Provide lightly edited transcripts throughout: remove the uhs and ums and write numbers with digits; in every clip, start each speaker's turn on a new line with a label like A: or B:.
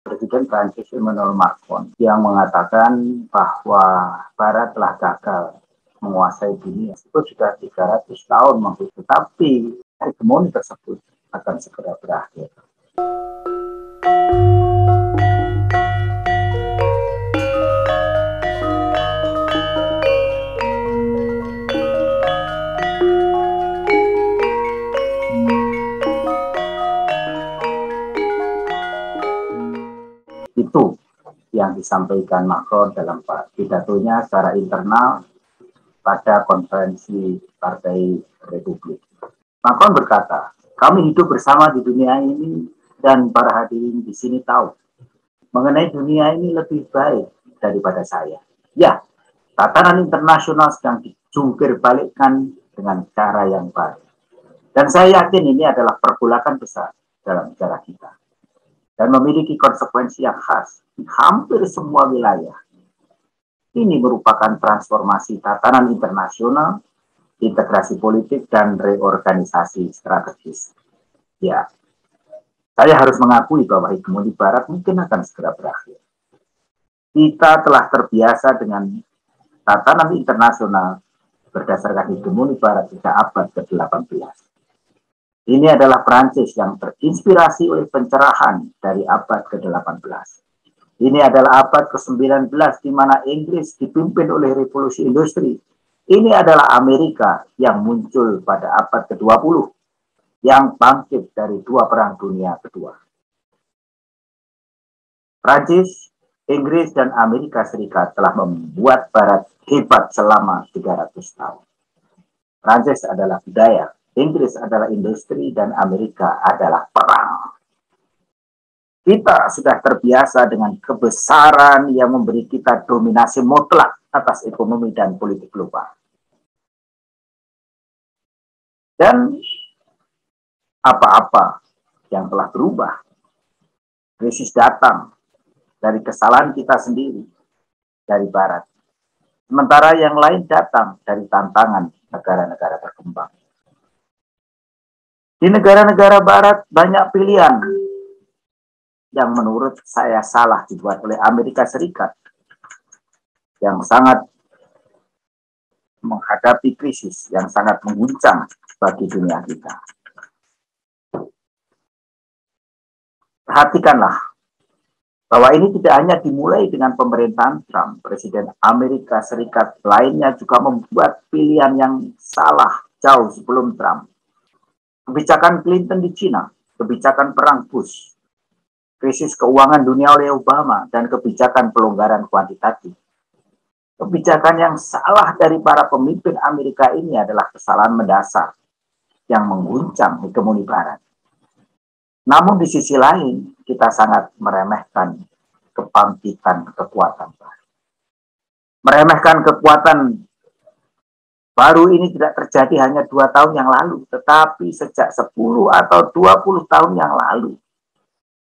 A: Presiden Prancis Emmanuel Macron yang mengatakan bahwa Barat telah gagal menguasai dunia. Itu sudah 300 tahun mengikuti, tetapi hegemoni tersebut akan segera berakhir. Itu yang disampaikan Macron dalam pidatonya secara internal pada konferensi Partai Republik. Macron berkata, kami hidup bersama di dunia ini dan para hadirin di sini tahu mengenai dunia ini lebih baik daripada saya. Ya, tatanan internasional sedang dijungkir balikkan dengan cara yang baik. Dan saya yakin ini adalah pergolakan besar dalam sejarah kita. Dan memiliki konsekuensi yang khas di hampir semua wilayah. Ini merupakan transformasi tatanan internasional, integrasi politik, dan reorganisasi strategis. Ya, saya harus mengakui bahwa hegemoni Barat mungkin akan segera berakhir. Kita telah terbiasa dengan tatanan internasional berdasarkan hegemoni Barat sejak abad ke-18. Ini adalah Prancis yang terinspirasi oleh pencerahan dari abad ke-18. Ini adalah abad ke-19 di mana Inggris dipimpin oleh revolusi industri. Ini adalah Amerika yang muncul pada abad ke-20 yang bangkit dari dua perang dunia kedua. Prancis, Inggris, dan Amerika Serikat telah membuat Barat hebat selama 300 tahun. Prancis adalah budaya, Inggris adalah industri, dan Amerika adalah perang. Kita sudah terbiasa dengan kebesaran yang memberi kita dominasi mutlak atas ekonomi dan politik global. Dan apa-apa yang telah berubah, krisis datang dari kesalahan kita sendiri, dari Barat. Sementara yang lain datang dari tantangan negara-negara berkembang. Di negara-negara Barat banyak pilihan yang menurut saya salah dibuat oleh Amerika Serikat yang sangat menghadapi krisis yang sangat mengguncang bagi dunia kita. Perhatikanlah bahwa ini tidak hanya dimulai dengan pemerintahan Trump. Presiden Amerika Serikat lainnya juga membuat pilihan yang salah jauh sebelum Trump. Kebijakan Clinton di Cina, kebijakan perang Bush, krisis keuangan dunia oleh Obama, dan kebijakan pelonggaran kuantitatif. Kebijakan yang salah dari para pemimpin Amerika ini adalah kesalahan mendasar yang mengguncang hegemoni Barat. Namun di sisi lain, kita sangat meremehkan kebangkitan kekuatan baru. Meremehkan kekuatan baru ini tidak terjadi hanya 2 tahun yang lalu, tetapi sejak 10 atau 20 tahun yang lalu.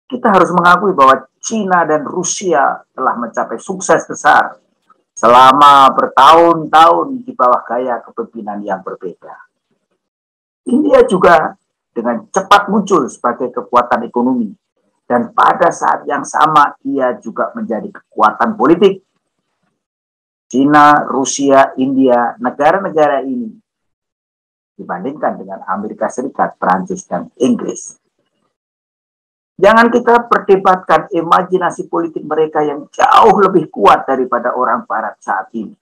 A: Kita harus mengakui bahwa China dan Rusia telah mencapai sukses besar selama bertahun-tahun di bawah gaya kepemimpinan yang berbeda. India juga dengan cepat muncul sebagai kekuatan ekonomi, dan pada saat yang sama ia juga menjadi kekuatan politik. China, Rusia, India, negara-negara ini dibandingkan dengan Amerika Serikat, Prancis, dan Inggris. Jangan kita perdebatkan imajinasi politik mereka yang jauh lebih kuat daripada orang Barat saat ini.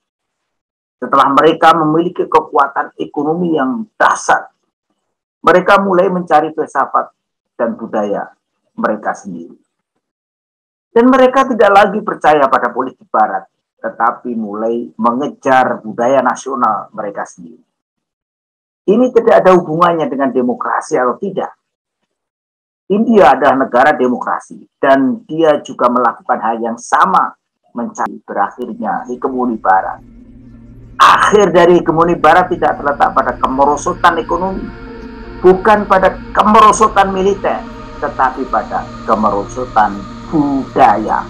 A: Setelah mereka memiliki kekuatan ekonomi yang dahsyat, mereka mulai mencari filsafat dan budaya mereka sendiri. Dan mereka tidak lagi percaya pada politik Barat, tetapi mulai mengejar budaya nasional mereka sendiri. Ini tidak ada hubungannya dengan demokrasi atau tidak. India adalah negara demokrasi, dan dia juga melakukan hal yang sama, mencari berakhirnya hegemoni Barat. Akhir dari hegemoni Barat tidak terletak pada kemerosotan ekonomi, bukan pada kemerosotan militer, tetapi pada kemerosotan budaya.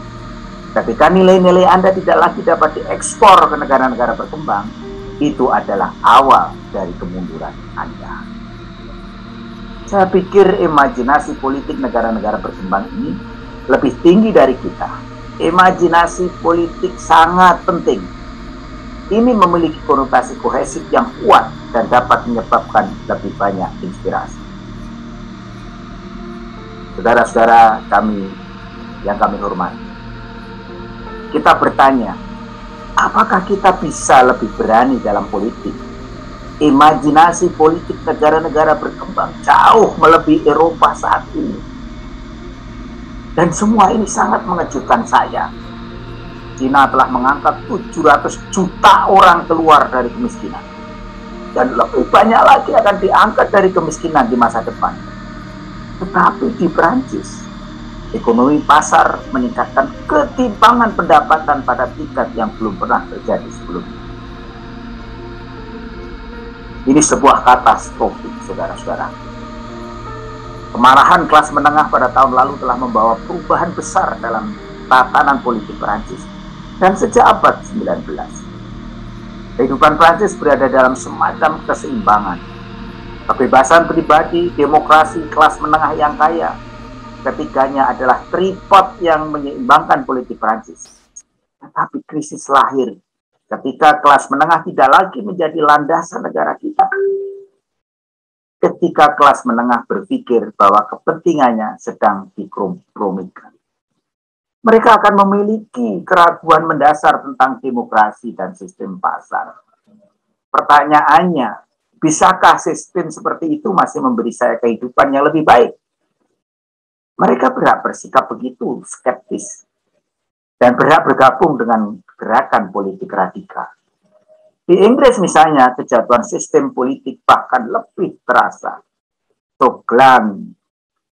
A: Ketika nilai-nilai Anda tidak lagi dapat diekspor ke negara-negara berkembang, itu adalah awal dari kemunduran Anda. Saya pikir imajinasi politik negara-negara berkembang ini lebih tinggi dari kita. Imajinasi politik sangat penting. Ini memiliki konotasi kohesif yang kuat dan dapat menyebabkan lebih banyak inspirasi. Saudara-saudara kami yang kami hormati, kita bertanya, apakah kita bisa lebih berani dalam politik? Imajinasi politik negara-negara berkembang jauh melebihi Eropa saat ini. Dan semua ini sangat mengejutkan saya. Cina telah mengangkat 700 juta orang keluar dari kemiskinan. Dan lebih banyak lagi akan diangkat dari kemiskinan di masa depan. Tetapi di Prancis, ekonomi pasar meningkatkan ketimpangan pendapatan pada tingkat yang belum pernah terjadi sebelumnya. Ini sebuah katastrofi, saudara-saudara. Kemarahan kelas menengah pada tahun lalu telah membawa perubahan besar dalam tatanan politik Prancis. Dan sejak abad 19, kehidupan Prancis berada dalam semacam keseimbangan. Kebebasan pribadi, demokrasi, kelas menengah yang kaya, ketiganya adalah tripod yang menyeimbangkan politik Prancis. Tetapi krisis lahir ketika kelas menengah tidak lagi menjadi landasan negara kita. Ketika kelas menengah berpikir bahwa kepentingannya sedang dikompromikan. Mereka akan memiliki keraguan mendasar tentang demokrasi dan sistem pasar. Pertanyaannya, bisakah sistem seperti itu masih memberi saya kehidupan yang lebih baik? Mereka berhak bersikap begitu skeptis dan berhak bergabung dengan gerakan politik radikal. Di Inggris misalnya, kejatuhan sistem politik bahkan lebih terasa.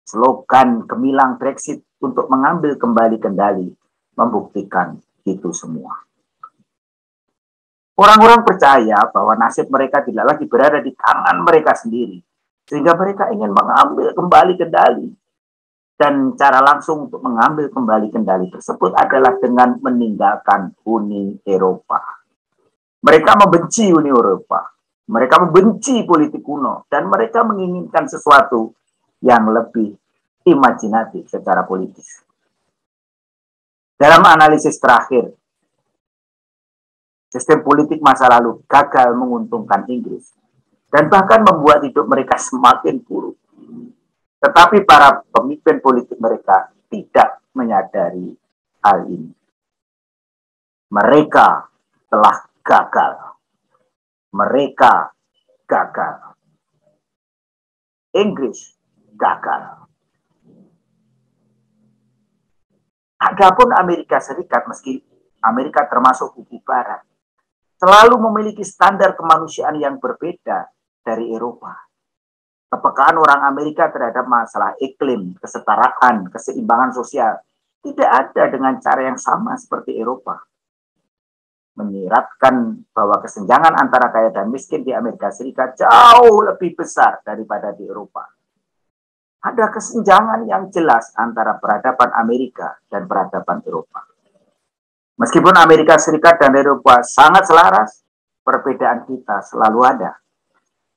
A: Slogan gemilang Brexit untuk mengambil kembali kendali membuktikan itu semua. Orang-orang percaya bahwa nasib mereka tidak lagi berada di tangan mereka sendiri, sehingga mereka ingin mengambil kembali kendali. Dan cara langsung untuk mengambil kembali kendali tersebut adalah dengan meninggalkan Uni Eropa. Mereka membenci Uni Eropa, mereka membenci politik kuno, dan mereka menginginkan sesuatu yang lebih imajinatif secara politis. Dalam analisis terakhir, sistem politik masa lalu gagal menguntungkan Inggris dan bahkan membuat hidup mereka semakin buruk. Tetapi para pemimpin politik mereka tidak menyadari hal ini. Mereka telah gagal. Mereka gagal. Inggris gagal. Adapun Amerika Serikat, meski Amerika termasuk kubu Barat, selalu memiliki standar kemanusiaan yang berbeda dari Eropa. Kepekaan orang Amerika terhadap masalah iklim, kesetaraan, keseimbangan sosial tidak ada dengan cara yang sama seperti Eropa. Menyiratkan bahwa kesenjangan antara kaya dan miskin di Amerika Serikat jauh lebih besar daripada di Eropa. Ada kesenjangan yang jelas antara peradaban Amerika dan peradaban Eropa. Meskipun Amerika Serikat dan Eropa sangat selaras, perbedaan kita selalu ada.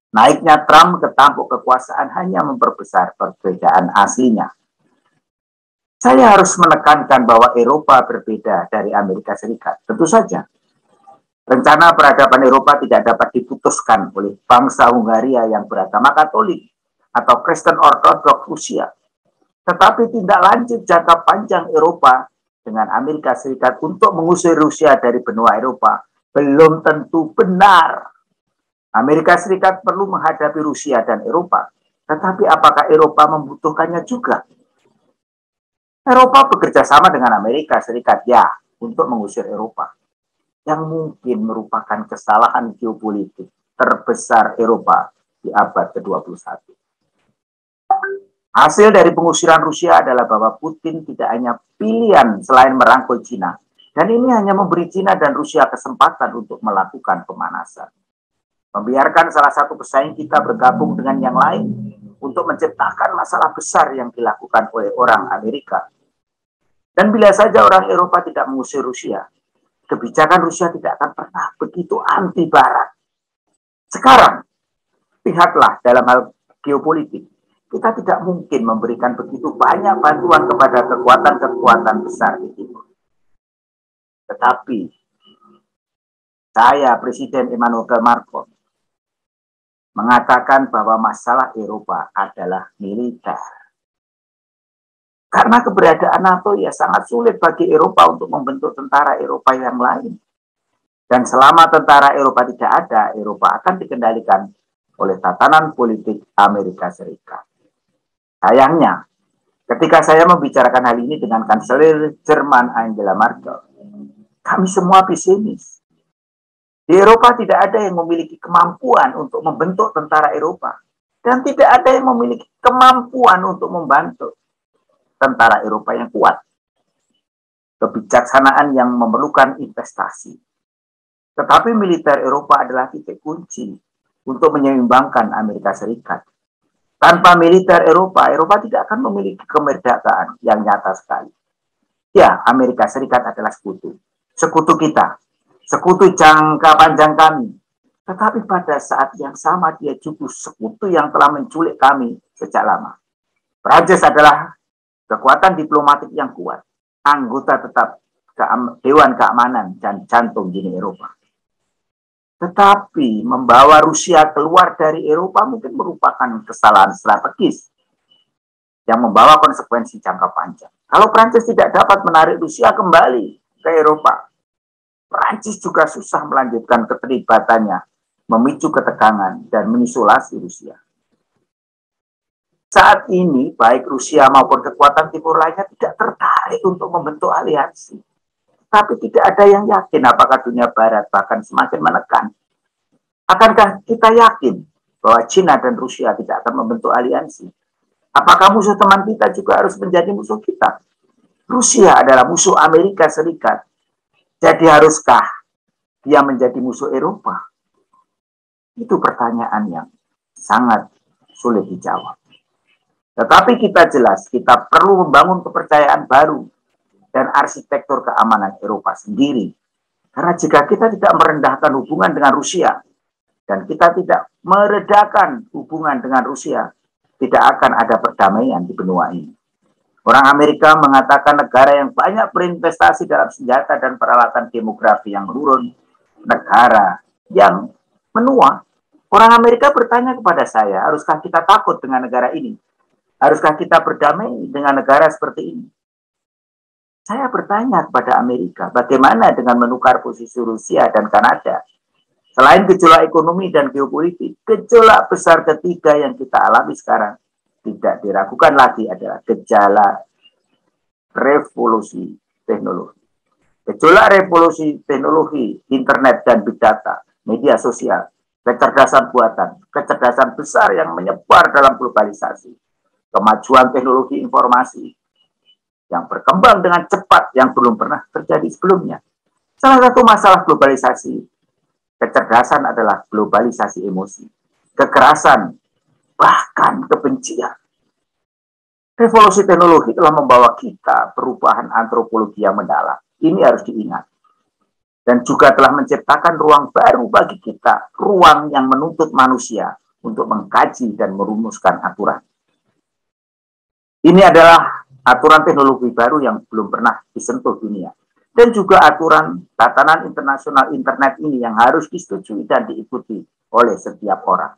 A: Naiknya Trump ke tampuk kekuasaan hanya memperbesar perbedaan aslinya. Saya harus menekankan bahwa Eropa berbeda dari Amerika Serikat. Tentu saja, rencana peradaban Eropa tidak dapat diputuskan oleh bangsa Hungaria yang beragama Katolik atau Kristen Ortodoks Rusia. Tetapi tindak lanjut jangka panjang Eropa dengan Amerika Serikat untuk mengusir Rusia dari benua Eropa belum tentu benar. Amerika Serikat perlu menghadapi Rusia dan Eropa, tetapi apakah Eropa membutuhkannya juga? Eropa bekerja sama dengan Amerika Serikat, ya, untuk mengusir Eropa, yang mungkin merupakan kesalahan geopolitik terbesar Eropa di abad ke-21. Hasil dari pengusiran Rusia adalah bahwa Putin tidak hanya pilihan selain merangkul Cina, dan ini hanya memberi Cina dan Rusia kesempatan untuk melakukan pemanasan. Membiarkan salah satu pesaing kita bergabung dengan yang lain untuk menciptakan masalah besar yang dilakukan oleh orang Amerika. Dan bila saja orang Eropa tidak mengusir Rusia, kebijakan Rusia tidak akan pernah begitu anti Barat. Sekarang, lihatlah dalam hal geopolitik. Kita tidak mungkin memberikan begitu banyak bantuan kepada kekuatan-kekuatan besar di timur. Tetapi saya, Presiden Emmanuel Macron, mengatakan bahwa masalah Eropa adalah militer. Karena keberadaan NATO ya sangat sulit bagi Eropa untuk membentuk tentara Eropa yang lain. Dan selama tentara Eropa tidak ada, Eropa akan dikendalikan oleh tatanan politik Amerika Serikat. Sayangnya, ketika saya membicarakan hal ini dengan Kanselir Jerman Angela Merkel, kami semua pesimis. Di Eropa tidak ada yang memiliki kemampuan untuk membentuk tentara Eropa. Dan tidak ada yang memiliki kemampuan untuk membantu tentara Eropa yang kuat. Kebijaksanaan yang memerlukan investasi. Tetapi militer Eropa adalah titik kunci untuk menyeimbangkan Amerika Serikat. Tanpa militer Eropa, Eropa tidak akan memiliki kemerdekaan yang nyata sekali. Ya, Amerika Serikat adalah sekutu. Sekutu kita. Sekutu jangka panjang kami. Tetapi pada saat yang sama dia juga sekutu yang telah menculik kami sejak lama. Prancis adalah kekuatan diplomatik yang kuat, anggota tetap Dewan Keamanan dan jantung Uni Eropa. Tetapi membawa Rusia keluar dari Eropa mungkin merupakan kesalahan strategis yang membawa konsekuensi jangka panjang. Kalau Prancis tidak dapat menarik Rusia kembali ke Eropa, Prancis juga susah melanjutkan keterlibatannya, memicu ketegangan dan mengisolasi Rusia. Saat ini, baik Rusia maupun kekuatan timur lainnya tidak tertarik untuk membentuk aliansi. Tapi tidak ada yang yakin apakah dunia barat bahkan semakin menekan. Akankah kita yakin bahwa China dan Rusia tidak akan membentuk aliansi? Apakah musuh teman kita juga harus menjadi musuh kita? Rusia adalah musuh Amerika Serikat. Jadi haruskah dia menjadi musuh Eropa? Itu pertanyaan yang sangat sulit dijawab. Tetapi kita jelas, kita perlu membangun kepercayaan baru dan arsitektur keamanan Eropa sendiri. Karena jika kita tidak merendahkan hubungan dengan Rusia, dan kita tidak meredakan hubungan dengan Rusia, tidak akan ada perdamaian di benua ini. Orang Amerika mengatakan negara yang banyak berinvestasi dalam senjata dan peralatan demografi yang menurun, negara yang menua. Orang Amerika bertanya kepada saya, haruskah kita takut dengan negara ini? Haruskah kita berdamai dengan negara seperti ini? Saya bertanya kepada Amerika, bagaimana dengan menukar posisi Rusia dan Kanada? Selain gejolak ekonomi dan geopolitik, gejolak besar ketiga yang kita alami sekarang tidak diragukan lagi adalah gejala revolusi teknologi. Gejolak revolusi teknologi, internet dan big data, media sosial, kecerdasan buatan, kecerdasan besar yang menyebar dalam globalisasi. Kemajuan teknologi informasi yang berkembang dengan cepat yang belum pernah terjadi sebelumnya. Salah satu masalah globalisasi, kecerdasan adalah globalisasi emosi, kekerasan, bahkan kebencian. Revolusi teknologi telah membawa kita perubahan antropologi yang mendalam. Ini harus diingat. Dan juga telah menciptakan ruang baru bagi kita, ruang yang menuntut manusia untuk mengkaji dan merumuskan aturan. Ini adalah aturan teknologi baru yang belum pernah disentuh dunia. Dan juga aturan tatanan internasional internet ini yang harus disetujui dan diikuti oleh setiap orang.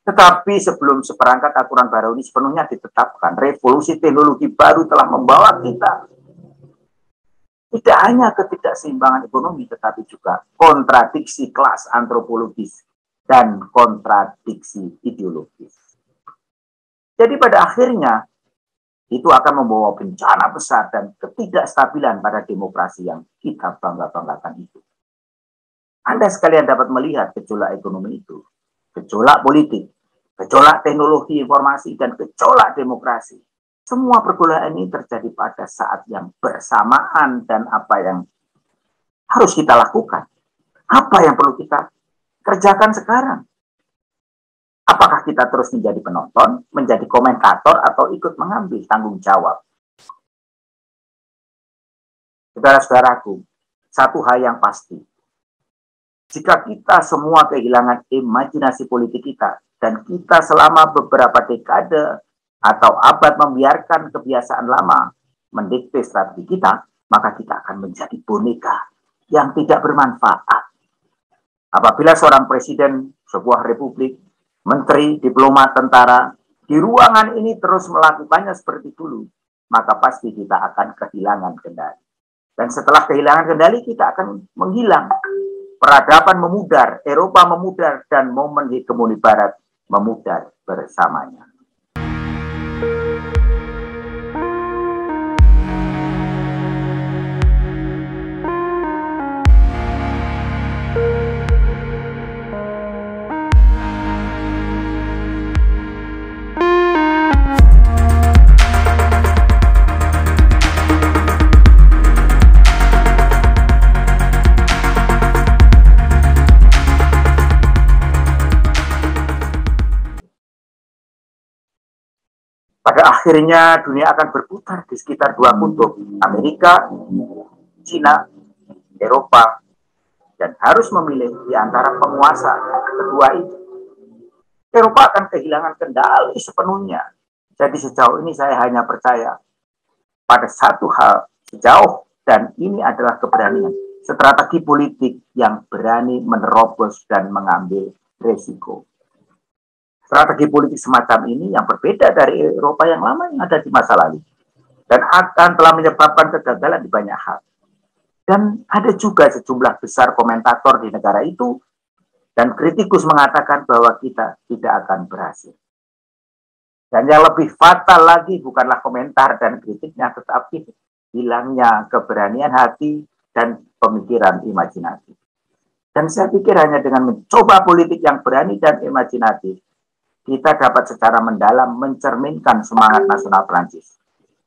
A: Tetapi sebelum seperangkat aturan baru ini sepenuhnya ditetapkan, revolusi teknologi baru telah membawa kita tidak hanya ketidakseimbangan ekonomi, tetapi juga kontradiksi kelas antropologis dan kontradiksi ideologis. Jadi pada akhirnya itu akan membawa bencana besar dan ketidakstabilan pada demokrasi yang kita bangga-banggakan itu. Anda sekalian dapat melihat gejolak ekonomi itu, gejolak politik, gejolak teknologi informasi, dan gejolak demokrasi. Semua pergolakan ini terjadi pada saat yang bersamaan dan apa yang harus kita lakukan. Apa yang perlu kita kerjakan sekarang? Apakah kita terus menjadi penonton, menjadi komentator, atau ikut mengambil tanggung jawab? Saudara-saudaraku, satu hal yang pasti. Jika kita semua kehilangan imajinasi politik kita dan kita selama beberapa dekade atau abad membiarkan kebiasaan lama mendikte strategi kita, maka kita akan menjadi boneka yang tidak bermanfaat. Apabila seorang presiden sebuah republik, menteri, diplomat, tentara, di ruangan ini terus melakukannya seperti dulu, maka pasti kita akan kehilangan kendali. Dan setelah kehilangan kendali, kita akan menghilang. Peradaban memudar, Eropa memudar, dan momen hegemoni Barat memudar bersamanya. Pada akhirnya dunia akan berputar di sekitar dua kutub, Amerika, Cina, Eropa, dan harus memilih di antara penguasa kedua itu. Eropa akan kehilangan kendali sepenuhnya. Jadi sejauh ini saya hanya percaya pada satu hal sejauh, dan ini adalah keberanian, strategi politik yang berani menerobos dan mengambil resiko. Strategi politik semacam ini yang berbeda dari Eropa yang lama yang ada di masa lalu. Dan akan telah menyebabkan kegagalan di banyak hal. Dan ada juga sejumlah besar komentator di negara itu dan kritikus mengatakan bahwa kita tidak akan berhasil. Dan yang lebih fatal lagi bukanlah komentar dan kritiknya, tetapi hilangnya keberanian hati dan pemikiran imajinatif. Dan saya pikir hanya dengan mencoba politik yang berani dan imajinatif, kita dapat secara mendalam mencerminkan semangat nasional Prancis.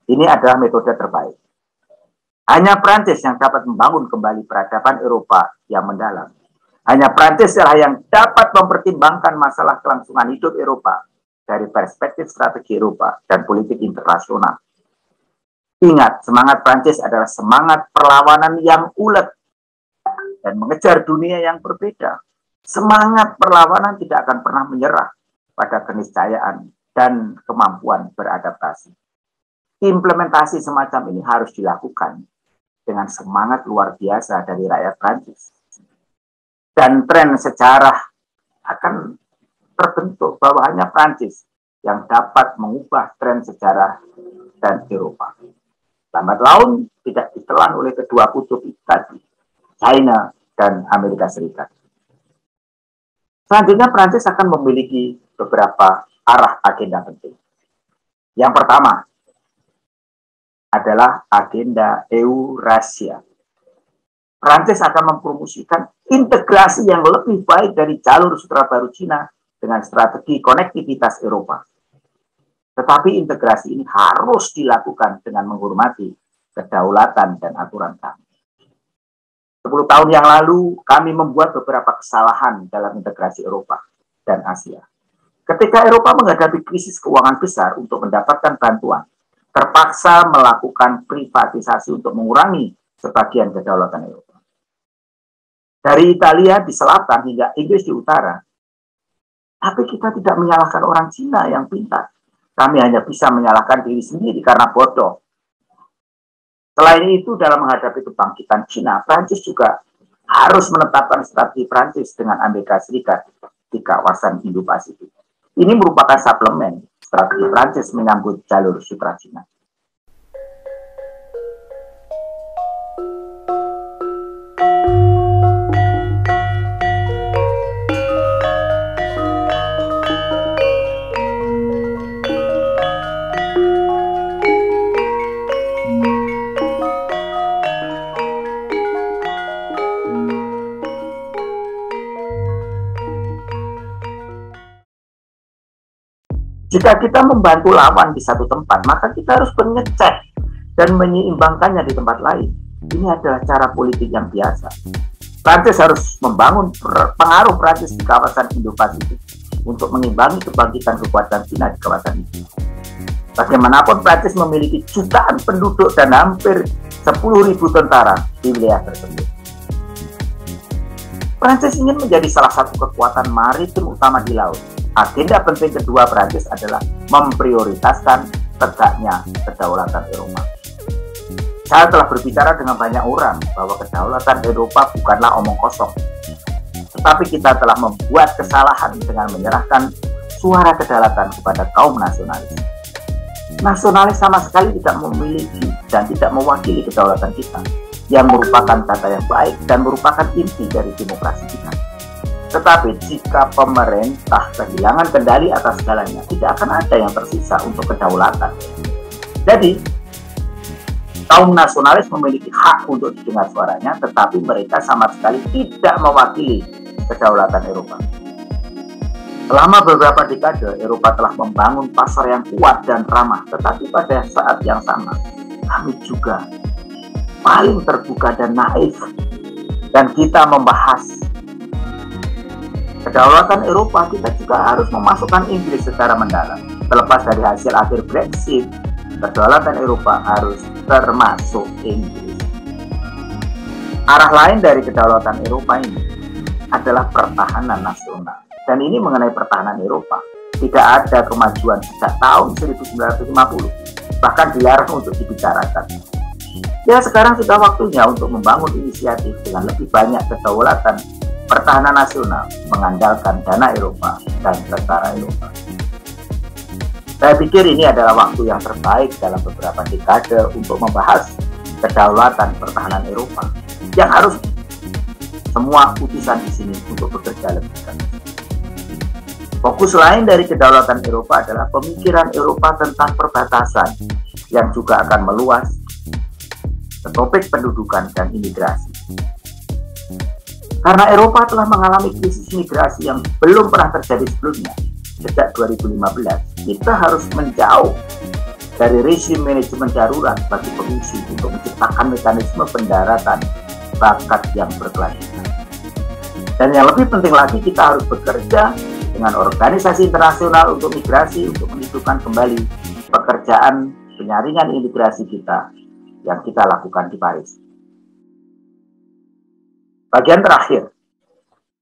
A: Ini adalah metode terbaik. Hanya Prancis yang dapat membangun kembali peradaban Eropa yang mendalam. Hanya Prancis yang dapat mempertimbangkan masalah kelangsungan hidup Eropa dari perspektif strategi Eropa dan politik internasional. Ingat, semangat Prancis adalah semangat perlawanan yang ulet dan mengejar dunia yang berbeda. Semangat perlawanan tidak akan pernah menyerah pada keniscayaan dan kemampuan beradaptasi. Implementasi semacam ini harus dilakukan dengan semangat luar biasa dari rakyat Prancis. Dan tren sejarah akan terbentuk bahwa hanya Prancis yang dapat mengubah tren sejarah dan Eropa. Lambat laun tidak ditelan oleh kedua kutub tadi, China dan Amerika Serikat. Selanjutnya Prancis akan memiliki beberapa arah agenda penting. Yang pertama adalah agenda Eurasia. Prancis akan mempromosikan integrasi yang lebih baik dari jalur sutra baru Cina dengan strategi konektivitas Eropa. Tetapi integrasi ini harus dilakukan dengan menghormati kedaulatan dan aturan kami. 10 tahun yang lalu, kami membuat beberapa kesalahan dalam integrasi Eropa dan Asia. Ketika Eropa menghadapi krisis keuangan besar untuk mendapatkan bantuan, terpaksa melakukan privatisasi untuk mengurangi sebagian kedaulatan Eropa. Dari Italia di selatan hingga Inggris di utara, tapi kita tidak menyalahkan orang Cina yang pintar. Kami hanya bisa menyalahkan diri sendiri karena bodoh. Selain itu, dalam menghadapi kebangkitan Cina, Prancis juga harus menetapkan strategi Prancis dengan Amerika Serikat di kawasan Indo-Pasifik. Ini merupakan suplemen strategi Prancis menyambut jalur sutra Cina. Jika kita membantu lawan di satu tempat, maka kita harus mengecek dan menyeimbangkannya di tempat lain. Ini adalah cara politik yang biasa. Prancis harus membangun pengaruh Prancis di kawasan Indo-Pasifik untuk mengimbangi kebangkitan kekuatan Cina di kawasan itu. Bagaimanapun Prancis memiliki jutaan penduduk dan hampir 10.000 tentara di wilayah tersebut. Prancis ingin menjadi salah satu kekuatan maritim utama di laut. Agenda penting kedua Prancis adalah memprioritaskan tegaknya kedaulatan Eropa. Saya telah berbicara dengan banyak orang bahwa kedaulatan Eropa bukanlah omong kosong, tetapi kita telah membuat kesalahan dengan menyerahkan suara kedaulatan kepada kaum nasionalis. Nasionalis sama sekali tidak memiliki dan tidak mewakili kedaulatan kita, yang merupakan kata yang baik dan merupakan inti dari demokrasi kita. Tetapi jika pemerintah kehilangan kendali atas segalanya, tidak akan ada yang tersisa untuk kedaulatan. Jadi, kaum nasionalis memiliki hak untuk didengar suaranya, tetapi mereka sama sekali tidak mewakili kedaulatan Eropa. Selama beberapa dekade, Eropa telah membangun pasar yang kuat dan ramah, tetapi pada saat yang sama, kami juga paling terbuka dan naif, dan kita membahas kedaulatan Eropa. Kita juga harus memasukkan Inggris secara mendalam. Terlepas dari hasil akhir Brexit, kedaulatan Eropa harus termasuk Inggris. Arah lain dari kedaulatan Eropa ini adalah pertahanan nasional. Dan ini mengenai pertahanan Eropa. Tidak ada kemajuan sejak tahun 1950. Bahkan dilarang untuk dibicarakan. Ya, sekarang sudah waktunya untuk membangun inisiatif dengan lebih banyak kedaulatan pertahanan nasional, mengandalkan dana Eropa dan tentara Eropa. Saya pikir ini adalah waktu yang terbaik dalam beberapa dekade untuk membahas kedaulatan pertahanan Eropa, yang harus semua putusan di sini untuk bekerja lebih keras. Fokus lain dari kedaulatan Eropa adalah pemikiran Eropa tentang perbatasan, yang juga akan meluas ke topik pendudukan dan imigrasi. Karena Eropa telah mengalami krisis migrasi yang belum pernah terjadi sebelumnya, sejak 2015, kita harus menjauh dari rezim manajemen darurat bagi pengungsi untuk menciptakan mekanisme pendaratan bakat yang berkelanjutan. Dan yang lebih penting lagi, kita harus bekerja dengan organisasi internasional untuk migrasi, untuk menghidupkan kembali pekerjaan penyaringan imigrasi kita yang kita lakukan di Paris. Bagian terakhir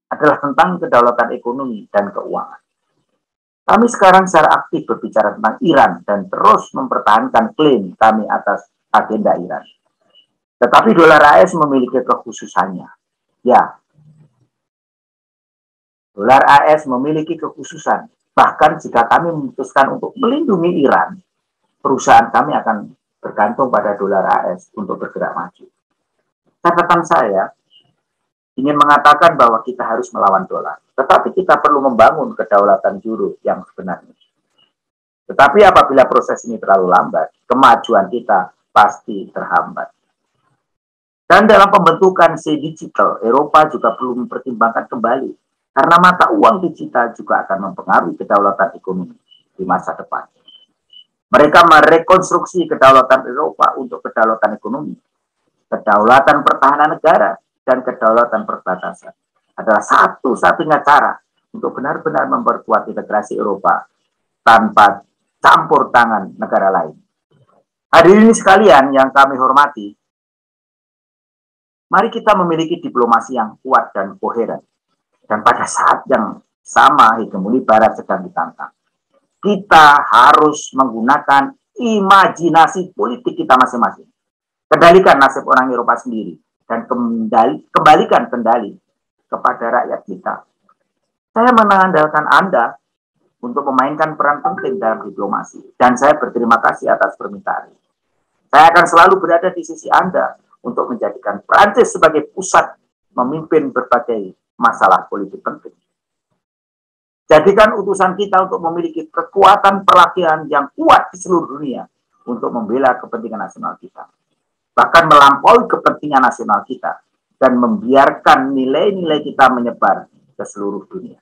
A: adalah tentang kedaulatan ekonomi dan keuangan. Kami sekarang secara aktif berbicara tentang Iran dan terus mempertahankan klaim kami atas agenda Iran. Tetapi dolar AS memiliki kekhususannya. Ya, dolar AS memiliki kekhususan. Bahkan jika kami memutuskan untuk melindungi Iran, perusahaan kami akan bergantung pada dolar AS untuk bergerak maju. Catatan saya ingin mengatakan bahwa kita harus melawan dolar. Tetapi kita perlu membangun kedaulatan euro yang sebenarnya. Tetapi apabila proses ini terlalu lambat, kemajuan kita pasti terhambat. Dan dalam pembentukan C-Digital, Eropa juga perlu mempertimbangkan kembali. Karena mata uang digital juga akan mempengaruhi kedaulatan ekonomi di masa depan. Mereka merekonstruksi kedaulatan Eropa untuk kedaulatan ekonomi, kedaulatan pertahanan negara, dan kedaulatan perbatasan adalah satu-satunya cara untuk benar-benar memperkuat integrasi Eropa tanpa campur tangan negara lain. Hadirin sekalian yang kami hormati, mari kita memiliki diplomasi yang kuat dan koheren. Dan pada saat yang sama, hegemoni Barat sedang ditantang. Kita harus menggunakan imajinasi politik kita masing-masing. Kendalikan nasib orang Eropa sendiri dan kembalikan kendali kepada rakyat kita. Saya mengandalkan Anda untuk memainkan peran penting dalam diplomasi, dan saya berterima kasih atas permintaan. Saya akan selalu berada di sisi Anda untuk menjadikan Prancis sebagai pusat memimpin berbagai masalah politik penting. Jadikan utusan kita untuk memiliki kekuatan pelatihan yang kuat di seluruh dunia untuk membela kepentingan nasional kita. Bahkan melampaui kepentingan nasional kita dan membiarkan nilai-nilai kita menyebar ke seluruh dunia.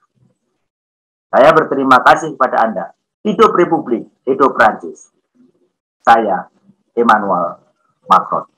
A: Saya berterima kasih kepada Anda. Hidup Republik, hidup Prancis. Saya, Emmanuel Macron.